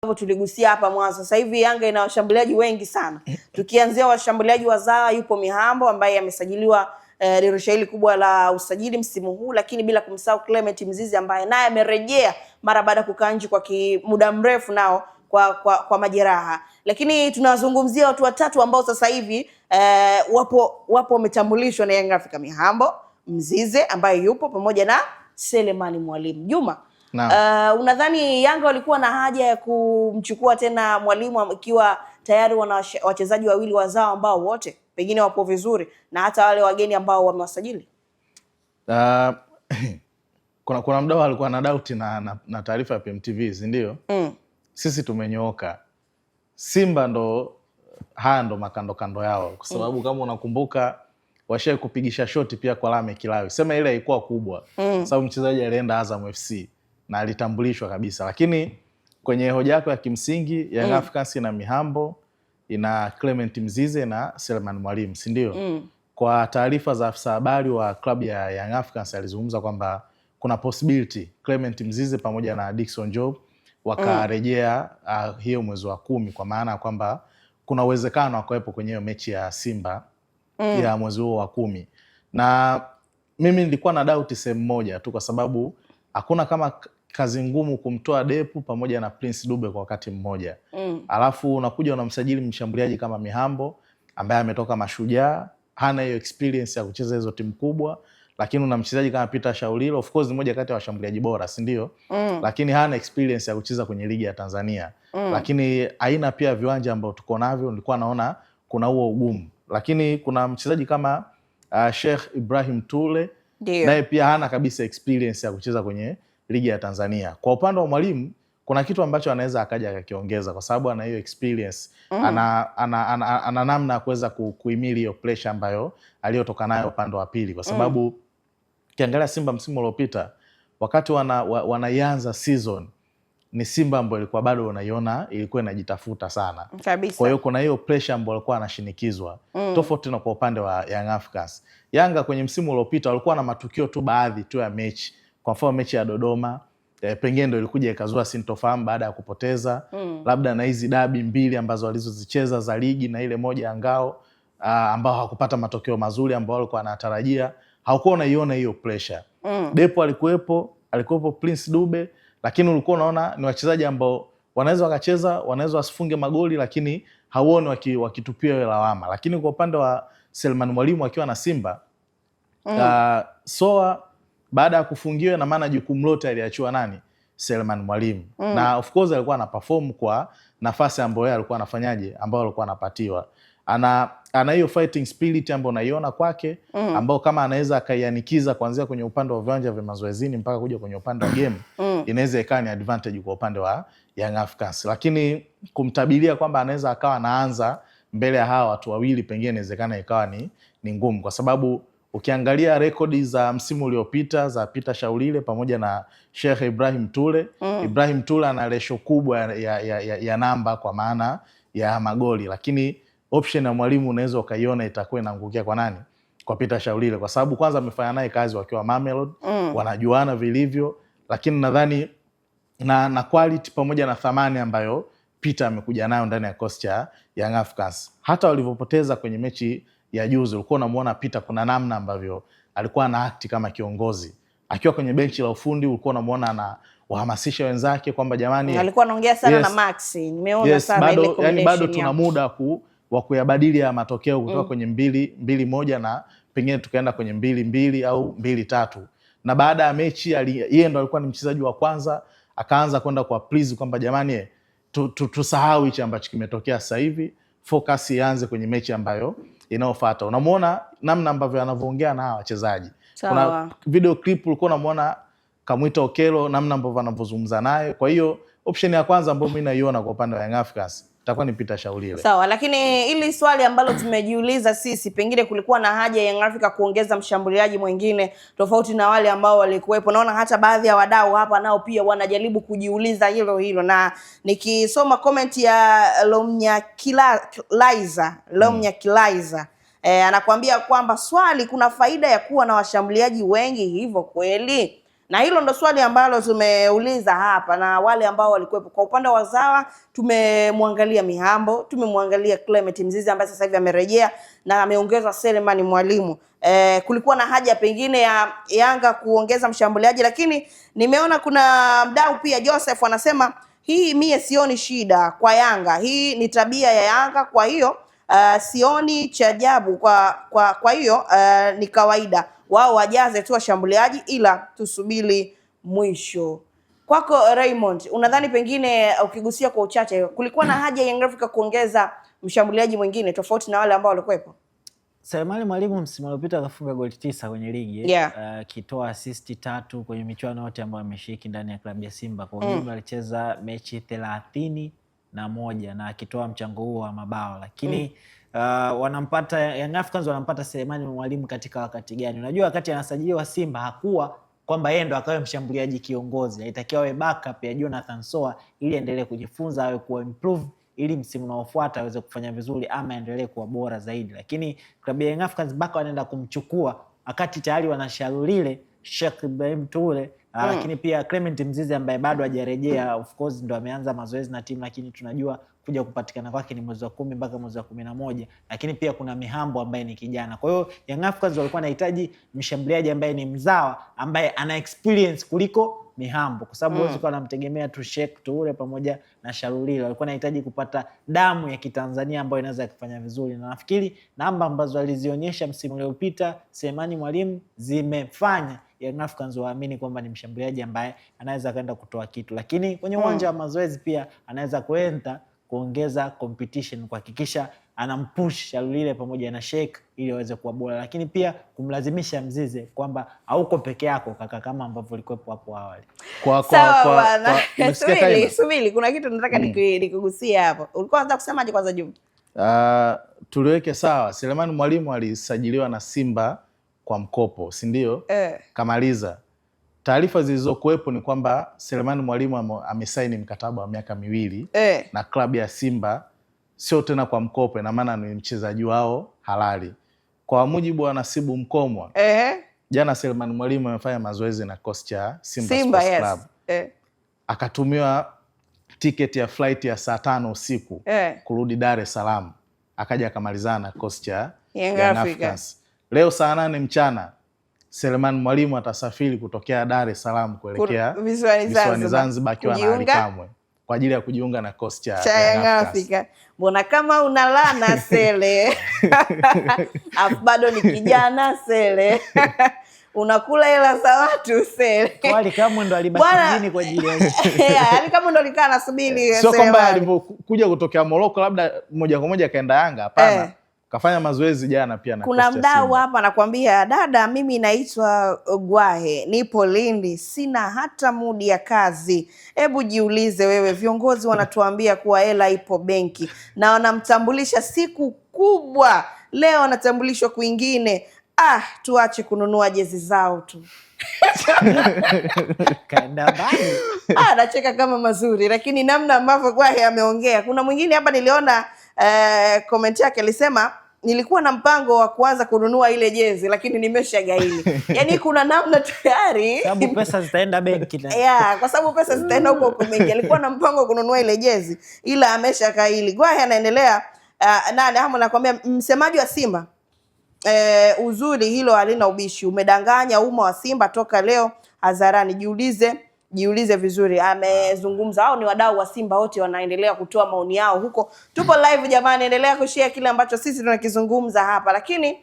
tuligusia hapa mwanzo. Sasa hivi Yanga ina washambuliaji wengi sana. Tukianzia washambuliaji wazawa, yupo Mihambo ambaye amesajiliwa dirisha hili kubwa la usajili msimu huu, lakini bila kumsahau Clement Mzizi ambaye naye amerejea mara baada ya kukaa nje kwa muda mrefu nao kwa majeraha. Lakini tunazungumzia watu watatu ambao sasa hivi wapo wametambulishwa na Young Africa: Mihambo, Mzize ambaye yupo pamoja na Selemani Mwalimu. Juma, unadhani Yanga walikuwa na haja ya kumchukua tena Mwalimu ikiwa tayari wana wachezaji wawili wazao ambao wote pengine wapo vizuri na hata wale wageni ambao wamewasajili? Kuna mdau alikuwa na doubt na taarifa ya PMTV, si ndio? Sisi tumenyooka. Simba ndo makando kando yao, kwa sababu kama unakumbuka washaye kupigisha shoti pia kwa Lame Kilawi. Sema ile haikuwa kubwa, sababu mchezaji alienda Azam FC na alitambulishwa kabisa. Lakini kwenye hoja yako ya kimsingi, Young Africans ina Mihambo, ina Clement Mzize na Selemani Mwalimu, si ndio? Kwa taarifa za afisa habari wa klabu ya Young Africans alizungumza kwamba kuna possibility Clement Mzize pamoja na Dickson Job wakarejea hiyo mwezi wa 10, kwa maana kwamba kuna uwezekano wakawepo kwenye hiyo mechi ya Simba ya mwezi huo wa 10. Na mimi nilikuwa na doubt sehemu moja tu, kwa sababu hakuna kama kazi ngumu kumtoa Depu pamoja na Prince Dube kwa wakati mmoja. Alafu unakuja unamsajili mshambuliaji kama Mihambo ambaye ametoka Mashujaa, hana hiyo experience ya kucheza hizo timu kubwa, lakini una mchezaji kama Peter Shaulilo, of course ni moja kati ya washambuliaji bora, si ndio? Lakini hana experience ya kucheza kwenye ligi ya Tanzania. Lakini aina pia viwanja ambao tuko navyo, nilikuwa naona kuna huo ugumu. Lakini kuna mchezaji kama Sheikh Ibrahim Tule, naye pia hana kabisa experience ya kucheza kwenye ligi ya Tanzania. Kwa upande wa Mwalimu kuna kitu ambacho anaweza akaja akakiongeza, kwa sababu ana hiyo experience. Ana namna ya kuweza kuhimili hiyo pressure ambayo aliyotoka nayo upande wa pili, kwa sababu kiangalia Simba msimu uliopita wakati wanaianza season, ni Simba ambayo ilikuwa bado unaiona ilikuwa inajitafuta sana kabisa. Kwa hiyo kuna hiyo pressure ambayo alikuwa anashinikizwa, tofauti na kwa upande wa Young Africans. Yanga kwenye msimu uliopita walikuwa na matukio tu baadhi tu ya mechi. Kwa mfano mechi ya Dodoma pengine ndio ilikuja ikazua sintofahamu baada ya kupoteza, labda na hizi dabi mbili ambazo walizozicheza za ligi na ile moja ya ngao ambao hawakupata matokeo mazuri ambao walikuwa wanatarajia, haukuwa unaiona hiyo pressure. Depo alikuwepo Prince Dube, lakini ulikuwa unaona ni wachezaji ambao wanaweza wakacheza, wanaweza wasifunge magoli, lakini hauoni wakitupia ile lawama. Lakini kwa upande wa Selemani Mwalimu akiwa na Simba, Soa baada ya kufungiwa, na maana jukumu lote aliachiwa nani? Selemani Mwalimu. Na of course alikuwa ana perform kwa nafasi ambayo yeye alikuwa anafanyaje, ambayo alikuwa anapatiwa. Ana hiyo fighting spirit ambayo unaiona kwake, ambao kama anaweza akaianikiza kuanzia kwenye upande wa viwanja vya mazoezini mpaka kuja kwenye upande wa game, inaweza ikawa ni advantage kwa upande wa Young Africans. Lakini kumtabiria kwamba anaweza akawa anaanza mbele ya hawa watu wawili, pengine inawezekana ikawa ni ngumu, kwa sababu ukiangalia rekodi za msimu uliopita za Peter Shaulile pamoja na Sheikh Ibrahim Tule, Ibrahim Tule ana ratio kubwa ya namba kwa maana ya magoli, lakini option ya Mwalimu unaweza ukaiona itakuwa inaangukia kwa nani? Kwa Peter Shaulile, kwa sababu kwanza amefanya naye kazi wakiwa Mamelodi, wanajuana vilivyo. Lakini nadhani na quality pamoja na thamani ambayo Peter amekuja nayo ndani ya coach cha Young Africans. Hata walivyopoteza kwenye mechi ya juzi, ulikuwa unamuona Peter kuna namna ambavyo alikuwa ana act kama kiongozi. Akiwa kwenye benchi la ufundi ulikuwa unamuona na wahamasisha wenzake kwamba jamani, alikuwa anaongea sana na Maxi. Nimeona sana ile combination. Yani bado tuna muda wa kuyabadili ya matokeo kutoka kwenye 2-1 na pengine tukaenda kwenye 2-2 au 2-3. Na baada ya mechi yeye ndo alikuwa ni mchezaji wa kwanza akaanza kwenda kwa please kwamba jamani, tusahau hicho ambacho kimetokea sasa hivi, focus ianze kwenye mechi ambayo inayofuata. Unamuona namna ambavyo anavyoongea na wachezaji. Kuna video clip ulikuwa unamuona Kamwita Okelo namna ambavyo anavyozungumza naye. Kwa hiyo option ya kwanza ambayo mimi naiona kwa upande wa Young Africans itakuwa ni Peter Shaulile. Sawa, lakini ili swali ambalo tumejiuliza sisi, pengine kulikuwa na haja ya Young Africa kuongeza mshambuliaji mwingine tofauti na wale ambao walikuwepo. Naona hata baadhi ya wadau hapa nao pia wanajaribu kujiuliza hilo, na nikisoma comment ya Lomnya Kilaiza anakuambia kwamba swali, kuna faida ya kuwa na washambuliaji wengi hivyo kweli? Na hilo ndo swali ambalo tumeuliza hapa na wale ambao walikuwepo. Kwa upande wa Zawa tumemwangalia Mihambo, tumemwangalia Clement Mzize ambaye sasa hivi amerejea na ameongezwa Selemani Mwalimu. Kulikuwa na haja pengine ya Yanga kuongeza mshambuliaji, lakini nimeona kuna mdau pia Joseph anasema hii mie sioni shida kwa Yanga. Hii ni tabia ya Yanga, kwa hiyo sioni cha ajabu kwa hiyo ni kawaida. Wao wajaze tu washambuliaji ila tusubiri mwisho. Kwako Raymond, unadhani pengine ukigusia kwa uchache kulikuwa na haja ya Young Africa kuongeza mshambuliaji mwingine tofauti na wale ambao walikuwepo? Selemani Mwalimu msimu uliopita akafunga goli 9 kwenye ligi, akitoa assist 3 kwenye michuano yote ambayo ameshiriki ndani ya klabu ya Simba. Kwa ujumla alicheza mechi 31 na akitoa mchango huo wa mabao, lakini wanampata Young Africans wanampata Selemani Mwalimu katika wakati gani? Unajua wakati anasajiliwa Simba hakuwa kwamba yeye ndo akawe mshambuliaji kiongozi, alitakiwa awe backup ya Jonathan Soa ili endelee kujifunza, awe kuwa improve ili msimu unaofuata aweze kufanya vizuri ama endelee kuwa bora zaidi. Lakini klabu ya Young Africans baka wanaenda kumchukua wakati tayari wanasharulile Sheikh Ibrahim Toure, lakini pia Clement Mzize ambaye bado hajarejea, of course ndo ameanza mazoezi na timu, lakini tunajua kuja kupatikana kwake ni mwezi wa 10 mpaka mwezi wa 11. Lakini pia kuna Mihambo ambaye ni kijana. Kwa hiyo Young Africans walikuwa wanahitaji mshambuliaji ambaye ni mzawa, ambaye ana experience kuliko Mihambo, kwa sababu huwezi kuwa unamtegemea tu Sheikh Toure pamoja na Sharulile. Walikuwa wanahitaji kupata damu ya Kitanzania ambayo inaweza kufanya vizuri, na nafikiri namba ambazo alizionyesha msimu uliopita Selemani Mwalimu zimefanya Young Africans waamini kwamba ni mshambuliaji ambaye anaweza kwenda kutoa kitu. Lakini kwenye uwanja wa mazoezi pia anaweza kwenda kuongeza competition, kuhakikisha anampush Sharulile pamoja na Sheikh ili waweze kuwa bora, lakini pia kumlazimisha Mzize kwamba hauko peke yako kaka, kama ambavyo ulikuwepo hapo awali. Subiri, kuna kitu nataka nikugusia hapo. Ulikuwa unataka kusemaje kwanza Juma? Tuliweke sawa, Selemani Mwalimu alisajiliwa na Simba kwa mkopo, si ndio? Kamaliza. Taarifa zilizokuwepo ni kwamba Selemani Mwalimu amesaini mkataba wa miaka 2 na klabu ya Simba, sio tena kwa mkopo, na maana ni mchezaji wao halali. Kwa mujibu wa Nasibu Mkomwa, jana Selemani Mwalimu amefanya mazoezi na kocha cha Simba Sports Club. Akatumiwa tiketi ya flight ya saa 5 usiku kurudi Dar es Salaam, akaja akamalizana na kocha cha Young Africans. Leo saa 8 mchana Selemani Mwalimu atasafiri kutokea Dar es Salaam kuelekea visiwani Zanzibar akiwa na Ali Kamwe kwa ajili ya kujiunga na kocha cha Young Africa. Mbona kama unalana Sele? Afu bado ni kijana Sele. Unakula hela za watu Sele. Ali Kamwe ndo alibaki nini kwa ajili ya Ali Kamwe ndo alikaa anasubiri. Sio kwamba alipokuja kutokea Morocco labda moja kwa moja kaenda Yanga, hapana. Kafanya mazoezi jana pia na kuna mdau hapa anakuambia, dada mimi naitwa Gwahe, nipo Lindi, sina hata mudi ya kazi. Hebu jiulize wewe, viongozi wanatuambia kuwa hela ipo benki na wanamtambulisha siku kubwa, leo wanatambulishwa kwingine. Tuache kununua jezi zao tu. Anacheka kama mazuri, lakini namna ambavyo Gwahe ameongea. Kuna mwingine hapa niliona comment yake alisema, nilikuwa na mpango wa kuanza kununua ile jezi lakini nimeshagaili. Yaani kuna namna tayari sababu pesa zitaenda benki kwa sababu pesa zitaenda huko benki. Alikuwa na mpango wa kununua ile jezi ila ameshagaili. Gwahe anaendelea hapo nakwambia, msemaji wa Simba uzuri hilo halina ubishi, umedanganya umma wa Simba toka leo hadharani. Jiulize vizuri. Amezungumza, hao ni wadau wa Simba wote wanaendelea kutoa maoni yao huko. Tupo live jamani, endelea kushare kile ambacho sisi tunakizungumza hapa. Lakini